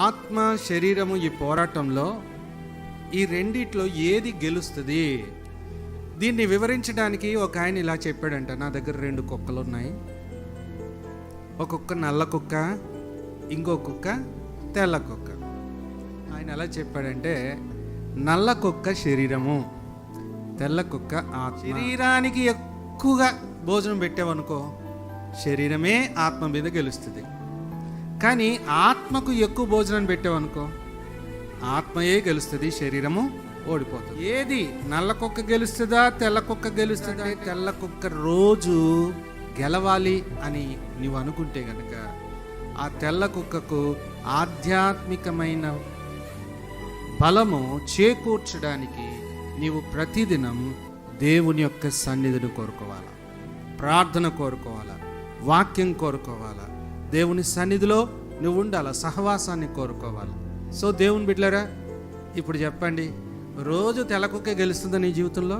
ఆత్మ శరీరము ఈ పోరాటంలో ఈ రెండిట్లో ఏది గెలుస్తుంది? దీన్ని వివరించడానికి ఒక ఆయన ఇలా చెప్పాడంట, నా దగ్గర 2 కుక్కలు ఉన్నాయి, ఒక కుక్క నల్ల కుక్క, ఇంకో కుక్క తెల్ల కుక్క. ఆయన ఎలా చెప్పాడంటే, నల్ల కుక్క శరీరము, తెల్ల కుక్క ఆత్మ. శరీరానికి ఎక్కువగా భోజనం పెట్టావనుకో శరీరమే ఆత్మ మీద గెలుస్తుంది. కానీ ఆత్మకు ఎక్కువ భోజనం పెట్టావనుకో ఆత్మయే గెలుస్తుంది, శరీరము ఓడిపోతుంది. ఏది నల్ల కుక్క గెలుస్తుందా తెల్ల కుక్క గెలుస్తుందా? తెల్ల కుక్క రోజు గెలవాలి అని నీవు అనుకుంటే గనక ఆ తెల్ల కుక్కకు ఆధ్యాత్మికమైన బలము చేకూర్చడానికి నీవు ప్రతిదినం దేవుని యొక్క సన్నిధిని కోరుకోవాలా, ప్రార్థన కోరుకోవాలా, వాక్యం కోరుకోవాలా, దేవుని సన్నిధిలో నువ్వు ఉండాలా, సహవాసాన్ని కోరుకోవాలి. సో దేవుని బిడ్డలారా, ఇప్పుడు చెప్పండి, రోజు తెల్ల కుక్క గెలుస్తుందా నీ జీవితంలో?